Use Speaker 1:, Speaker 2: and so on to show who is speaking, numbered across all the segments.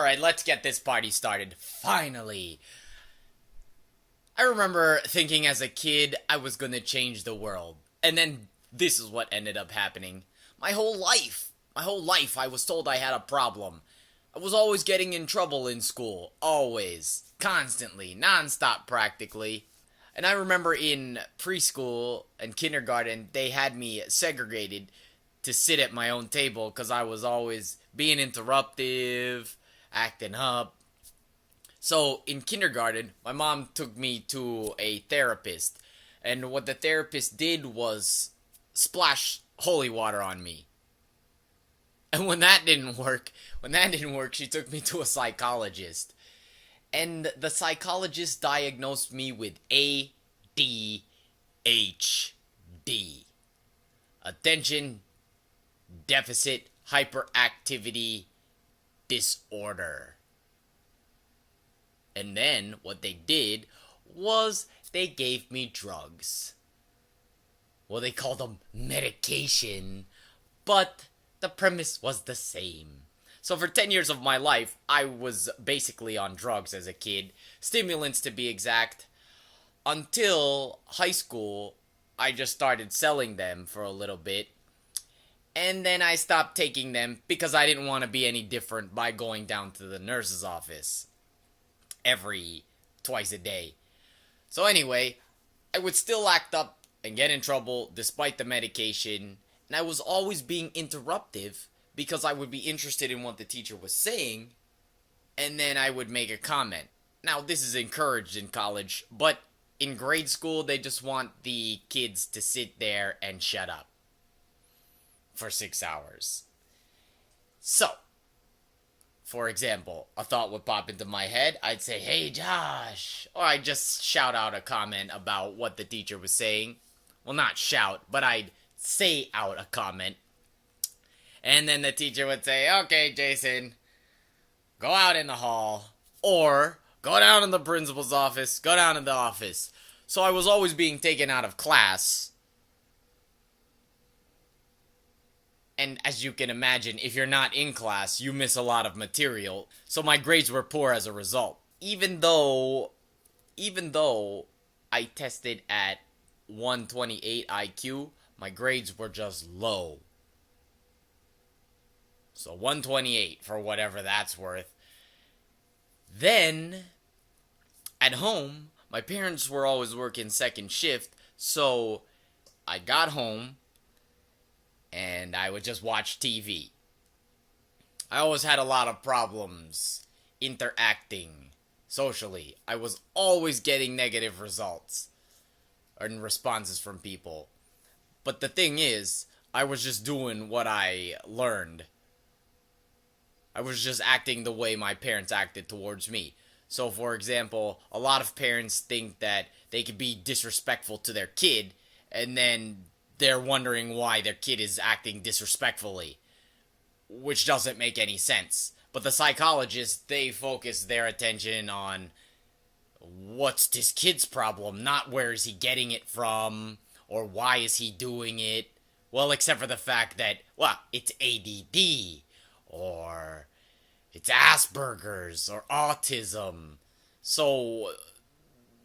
Speaker 1: Alright, let's get this party started. Finally. I remember thinking as a kid I was gonna change the world. And then this is what ended up happening. My whole life I was told I had a problem. I was always getting in trouble in school. Always. Constantly. Non-stop practically. And I remember in preschool and kindergarten, they had me segregated to sit at my own table because I was always being interruptive, acting up. So in kindergarten, my mom took me to a therapist. And what the therapist did was splash holy water on me. And when that didn't work, she took me to a psychologist. And the psychologist diagnosed me with ADHD. Attention Deficit Hyperactivity Disorder. And then what they did was they gave me drugs. Well, they called them medication, but the premise was the same. So for 10 years of my life, I was basically on drugs as a kid, stimulants to be exact, until high school. I just started selling them for a little bit, and then I stopped taking them because I didn't want to be any different by going down to the nurse's office twice a day. So anyway, I would still act up and get in trouble despite the medication, and I was always being interruptive because I would be interested in what the teacher was saying, and then I would make a comment. Now, this is encouraged in college, but in grade school, they just want the kids to sit there and shut up for 6 hours. So, for example, a thought would pop into my head. I'd say, "Hey, Josh." Or I'd just shout out a comment about what the teacher was saying. Well, not shout, but I'd say out a comment. And then the teacher would say, "Okay, Jason, go out in the hall." Or, "Go down in the principal's office. Go down in the office." So I was always being taken out of class. And as you can imagine, if you're not in class, you miss a lot of material. So my grades were poor as a result. Even though I tested at 128 IQ, my grades were just low. So 128 for whatever that's worth. Then, at home, my parents were always working second shift, so I got home and I would just watch TV. I always had a lot of problems interacting socially. I was always getting negative results and responses from people. But the thing is, I was just doing what I learned. I was just acting the way my parents acted towards me. So, for example, a lot of parents think that they could be disrespectful to their kid, and then they're wondering why their kid is acting disrespectfully, which doesn't make any sense. But the psychologists, they focus their attention on what's this kid's problem, not where is he getting it from, or why is he doing it. Well, except for the fact that, well, it's ADD, or it's Asperger's, or autism. So,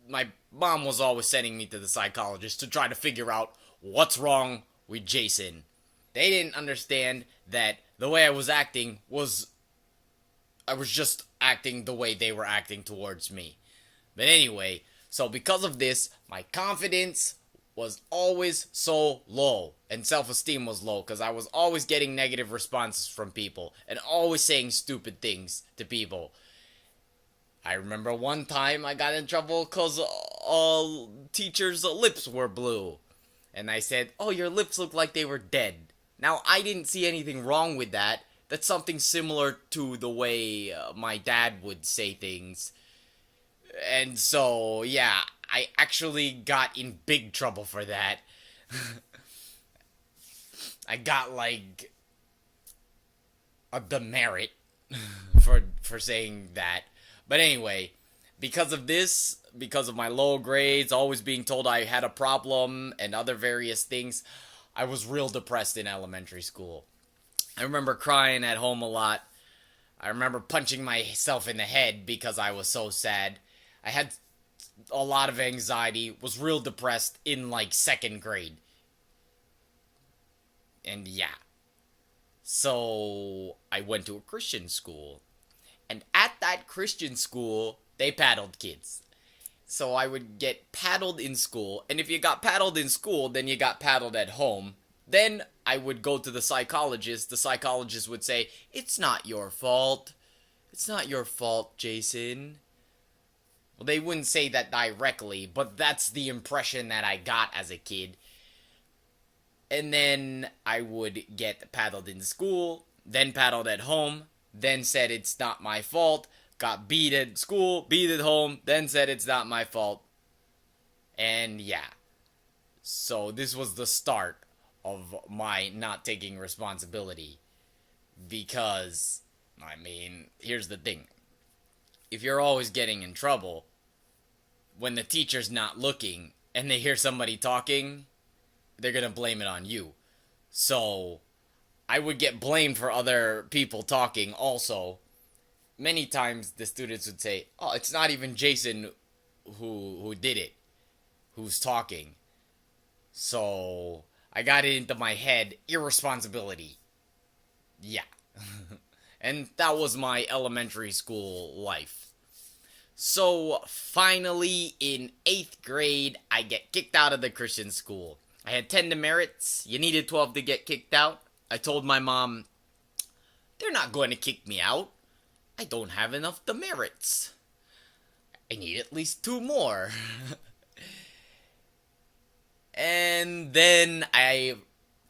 Speaker 1: my mom was always sending me to the psychologist to try to figure out what's wrong with Jason. They didn't understand that the way I was acting was, I was just acting the way they were acting towards me. But anyway, so because of this, my confidence was always so low, and self-esteem was low, because I was always getting negative responses from people, and always saying stupid things to people. I remember one time I got in trouble because a teacher's lips were blue. And I said, "Oh, your lips look like they were dead." Now, I didn't see anything wrong with that. That's something similar to the way my dad would say things. And so, yeah, I actually got in big trouble for that. I got, like, a demerit for saying that. But anyway, because of this, because of my low grades, always being told I had a problem, and other various things, I was real depressed in elementary school. I remember crying at home a lot. I remember punching myself in the head because I was so sad. I had a lot of anxiety, was real depressed in like second grade. And yeah. So I went to a Christian school. And at that Christian school, they paddled kids. So I would get paddled in school. And if you got paddled in school, then you got paddled at home. Then I would go to the psychologist. The psychologist would say, "It's not your fault. It's not your fault, Jason." Well, they wouldn't say that directly, but that's the impression that I got as a kid. And then I would get paddled in school, then paddled at home, then said it's not my fault, got beat at school, beat at home, then said it's not my fault. And yeah, so this was the start of my not taking responsibility. Because, I mean, here's the thing. If you're always getting in trouble, when the teacher's not looking and they hear somebody talking, they're gonna blame it on you. So, I would get blamed for other people talking also. Many times the students would say, "Oh, it's not even Jason who did it, who's talking." So, I got it into my head, irresponsibility. Yeah. And that was my elementary school life. So, finally, in 8th grade, I get kicked out of the Christian school. I had 10 demerits. You needed 12 to get kicked out. I told my mom, "They're not going to kick me out. I don't have enough demerits. I need at least 2 more." And then I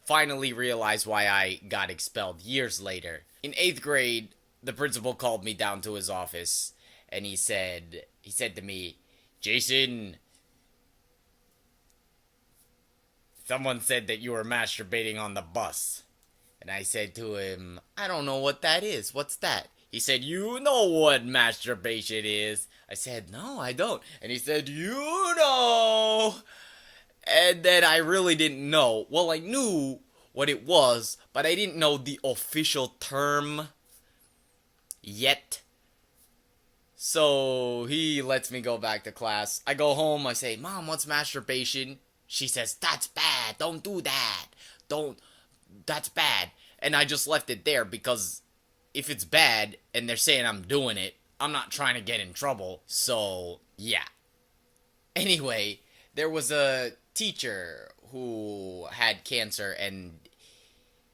Speaker 1: finally realized why I got expelled years later. In 8th grade, the principal called me down to his office and he said to me, "Jason, someone said that you were masturbating on the bus." And I said to him, "I don't know what that is. What's that?" He said, "You know what masturbation is." I said, "No, I don't." And he said, "You know." And then I really didn't know. Well, I knew what it was, but I didn't know the official term yet. So he lets me go back to class. I go home, I say, "Mom, what's masturbation?" She says, "That's bad. Don't do that. That's bad." And I just left it there because if it's bad and they're saying I'm doing it, I'm not trying to get in trouble. So, yeah. Anyway, there was a teacher who had cancer and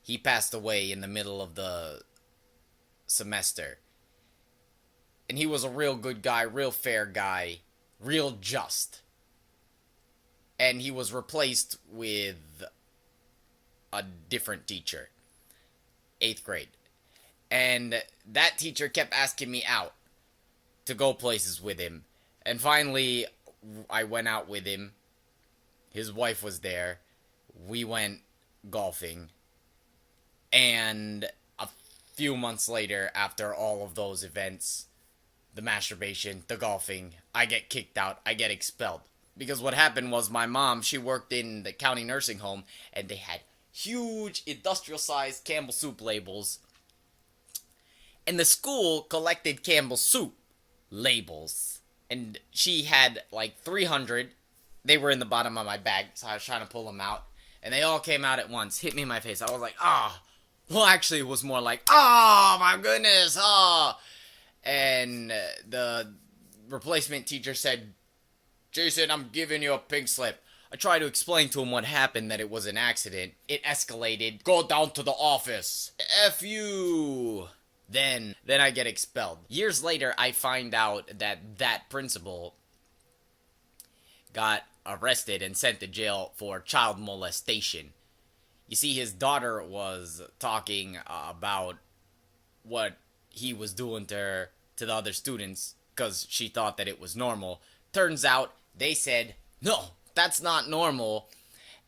Speaker 1: he passed away in the middle of the semester. And he was a real good guy, real fair guy, real just. And he was replaced with a different teacher. 8th grade. And that teacher kept asking me out to go places with him. And finally, I went out with him. His wife was there. We went golfing. And a few months later, after all of those events, the masturbation, the golfing, I get kicked out. I get expelled. Because what happened was my mom, she worked in the county nursing home, and they had huge industrial-sized Campbell soup labels. And the school collected Campbell soup labels. And she had like 300. They were in the bottom of my bag, so I was trying to pull them out. And they all came out at once, hit me in my face. I was like, "Ah." Oh. Well, actually, it was more like, "Oh, my goodness, oh." And the replacement teacher said, "Jason, I'm giving you a pink slip." I tried to explain to him what happened, that it was an accident. It escalated. "Go down to the office. F you." Then I get expelled. Years later, I find out that principal got arrested and sent to jail for child molestation. You see, his daughter was talking about what he was doing to her, to the other students, because she thought that it was normal. Turns out, they said, "No, that's not normal."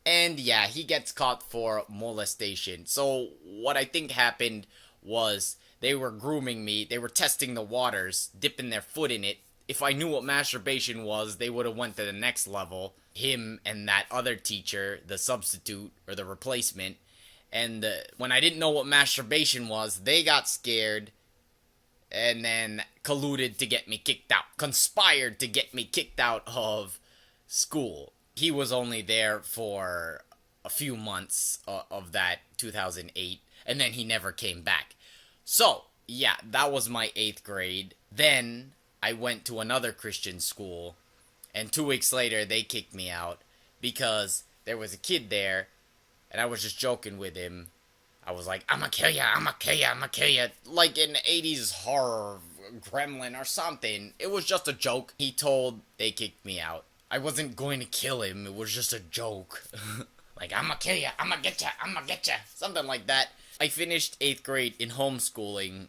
Speaker 1: And yeah, he gets caught for molestation. So what I think happened was they were grooming me. They were testing the waters, dipping their foot in it. If I knew what masturbation was, they would have went to the next level. Him and that other teacher, the substitute or the replacement. And when I didn't know what masturbation was, they got scared. and then colluded to get me kicked out, conspired to get me kicked out of school. He was only there for a few months of that 2008, and then he never came back. So, yeah, that was my 8th grade. Then I went to another Christian school, and 2 weeks later they kicked me out because there was a kid there, and I was just joking with him. I was like, I'ma kill ya, I'ma kill ya, I'ma kill ya. Like in 80s horror, gremlin or something. It was just a joke. He told they kicked me out. I wasn't going to kill him, it was just a joke. Like, I'ma kill ya, I'ma get ya, I'ma get ya. Something like that. I finished 8th grade in homeschooling,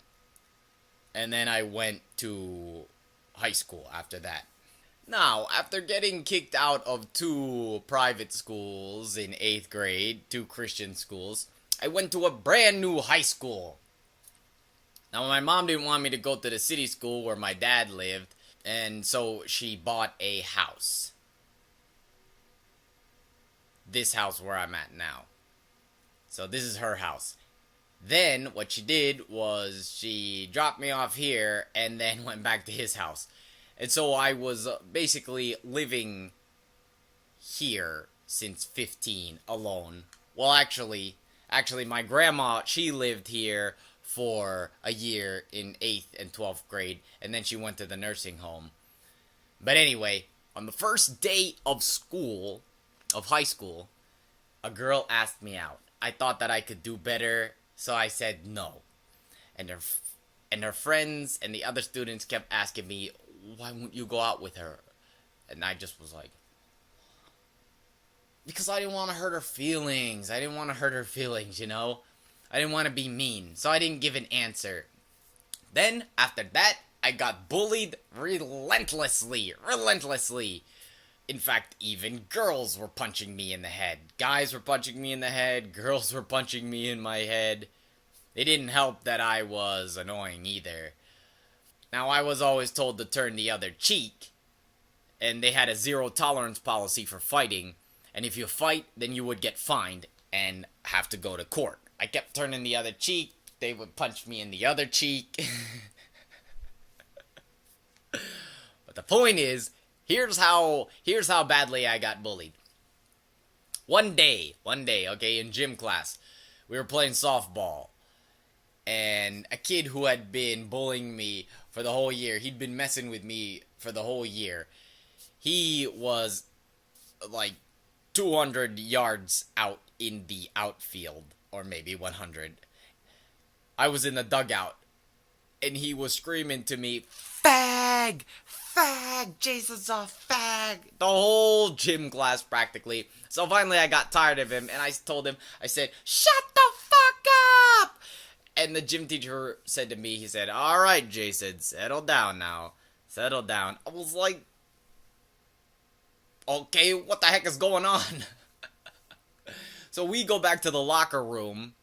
Speaker 1: and then I went to high school after that. Now, after getting kicked out of 2 private schools in 8th grade, 2 Christian schools, I went to a brand new high school. Now, my mom didn't want me to go to the city school where my dad lived, and so she bought a house. This house where I'm at now. So this is her house. Then what she did was she dropped me off here and then went back to his house. And so I was basically living here since 15 alone. Well, actually my grandma, she lived here for a year in 8th and 12th grade, and then she went to the nursing home. But anyway, on the first day of school, of high school, a girl asked me out. I thought that I could do better, so I said no. And her friends and the other students kept asking me, why won't you go out with her? And I just was like, because I didn't want to hurt her feelings. I didn't want to hurt her feelings, you know? I didn't want to be mean, so I didn't give an answer. Then, after that, I got bullied relentlessly. In fact, even girls were punching me in the head. Guys were punching me in the head. Girls were punching me in my head. It didn't help that I was annoying either. Now, I was always told to turn the other cheek, and they had a zero tolerance policy for fighting, and if you fight, then you would get fined and have to go to court. I kept turning the other cheek. They would punch me in the other cheek. But the point is, here's how badly I got bullied. One day, okay, in gym class, we were playing softball. And a kid who had been bullying me for the whole year, he'd been messing with me for the whole year. He was like 200 yards out in the outfield, or maybe 100. I was in the dugout, and he was screaming to me, "Fag! Fag! Jason's a fag!" The whole gym class, practically. So finally I got tired of him, and I told him, I said, "Shut the fuck up!" And the gym teacher said to me, he said, "Alright, Jason, settle down now. Settle down." I was like, okay, what the heck is going on? So we go back to the locker room,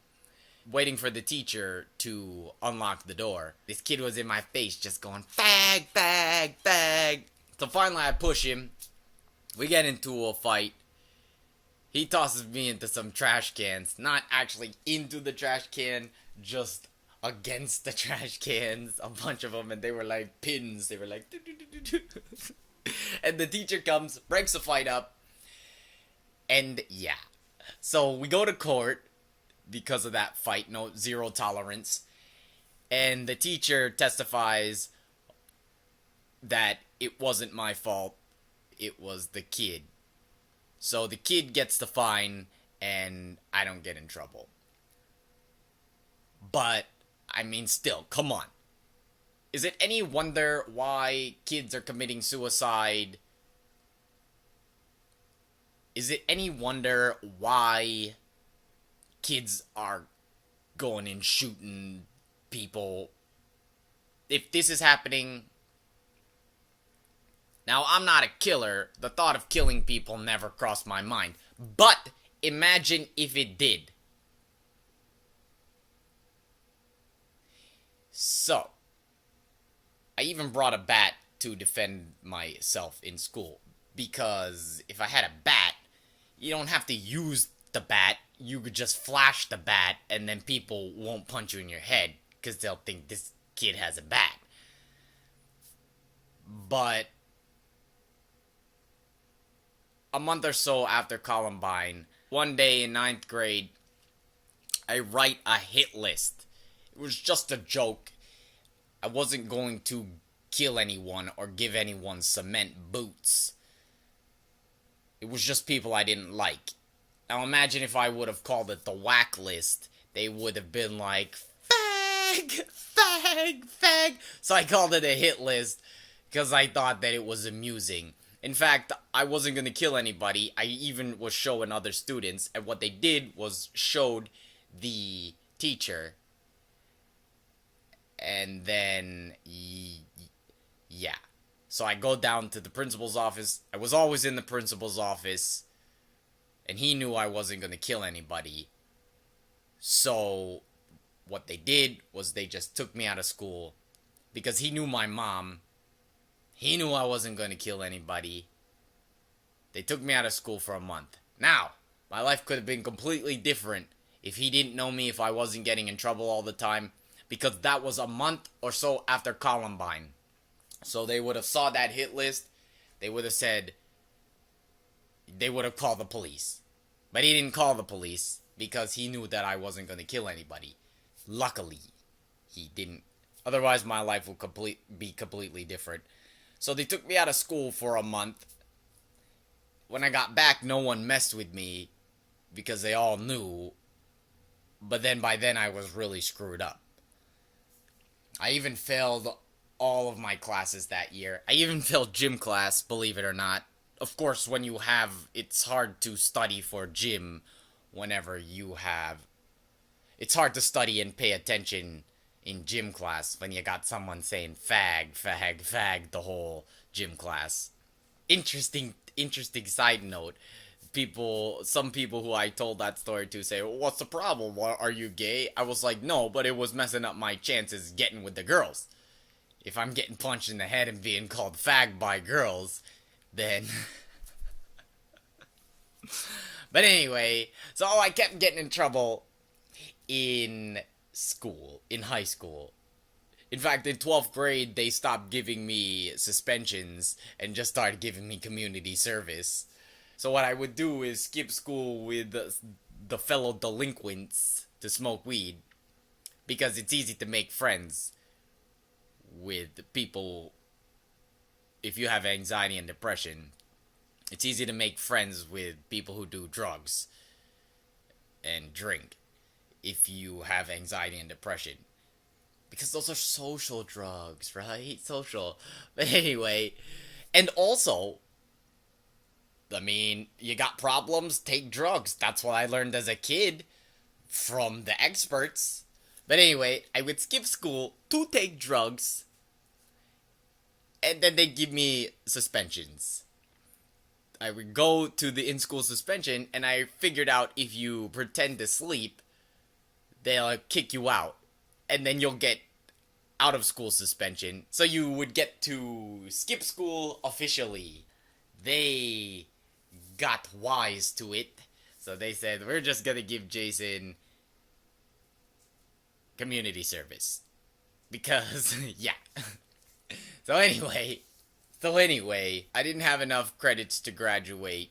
Speaker 1: waiting for the teacher to unlock the door. This kid was in my face, just going, "Fag, fag, fag." So finally I push him. We get into a fight. He tosses me into some trash cans. Not actually into the trash can, just against the trash cans. A bunch of them, and they were like pins. They were like... And the teacher comes, breaks the fight up. And yeah. So we go to court because of that fight. No, zero tolerance. And the teacher testifies that it wasn't my fault. It was the kid. So the kid gets the fine, and I don't get in trouble. But, I mean, still, come on. Is it any wonder why kids are committing suicide? Is it any wonder why kids are going and shooting people? If this is happening... Now, I'm not a killer. The thought of killing people never crossed my mind. But imagine if it did. So, I even brought a bat to defend myself in school. Because if I had a bat, you don't have to use the bat. You could just flash the bat, and then people won't punch you in your head because they'll think this kid has a bat. But a month or so after Columbine, one day in ninth grade, I write a hit list. It was just a joke. I wasn't going to kill anyone or give anyone cement boots. It was just people I didn't like. Now imagine if I would have called it the whack list. They would have been like, fag, fag, fag. So I called it a hit list because I thought that it was amusing. In fact, I wasn't going to kill anybody. I even was showing other students. And what they did was showed the teacher. And then, yeah. So I go down to the principal's office. I was always in the principal's office. And he knew I wasn't going to kill anybody. So what they did was they just took me out of school. Because he knew my mom. He knew I wasn't going to kill anybody. They took me out of school for a month. Now, my life could have been completely different if he didn't know me, if I wasn't getting in trouble all the time. Because that was a month or so after Columbine. So they would have saw that hit list. They would have said, they would have called the police. But he didn't call the police because he knew that I wasn't going to kill anybody. Luckily, he didn't. Otherwise, my life would be completely different. So they took me out of school for a month. When I got back, no one messed with me because they all knew. But then by then, I was really screwed up. I even failed all of my classes that year. I even failed gym class, believe it or not. Of course, when you have, it's hard to study for gym whenever you have. It's hard to study and pay attention in gym class when you got someone saying fag, fag, fag the whole gym class. Interesting side note. Some people who I told that story to say, well, what's the problem? Are you gay? I was like, no, but it was messing up my chances getting with the girls. If I'm getting punched in the head and being called fag by girls, then... But anyway, so I kept getting in trouble in school, in high school. In fact, in 12th grade, they stopped giving me suspensions and just started giving me community service. So what I would do is skip school with the fellow delinquents to smoke weed. Because it's easy to make friends with people if you have anxiety and depression. It's easy to make friends with people who do drugs and drink if you have anxiety and depression. Because those are social drugs, right? Social. But anyway, and also, I mean, you got problems, take drugs. That's what I learned as a kid from the experts. But anyway, I would skip school to take drugs, and then they give me suspensions. I would go to the in-school suspension, and I figured out if you pretend to sleep, they'll kick you out. And then you'll get out of school suspension. So you would get to skip school officially. They got wise to it. So they said, we're just gonna give Jason community service. Because, yeah. So anyway, I didn't have enough credits to graduate.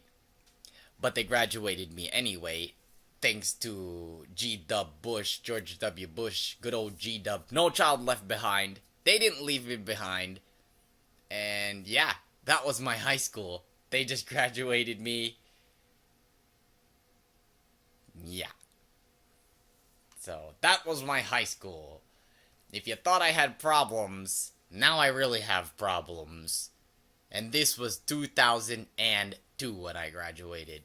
Speaker 1: But they graduated me anyway. Thanks to G-Dub Bush, George W. Bush, good old G-Dub. No child left behind. They didn't leave me behind. And yeah, that was my high school. They just graduated me. Yeah. So that was my high school. If you thought I had problems, now I really have problems. And this was 2002 when I graduated.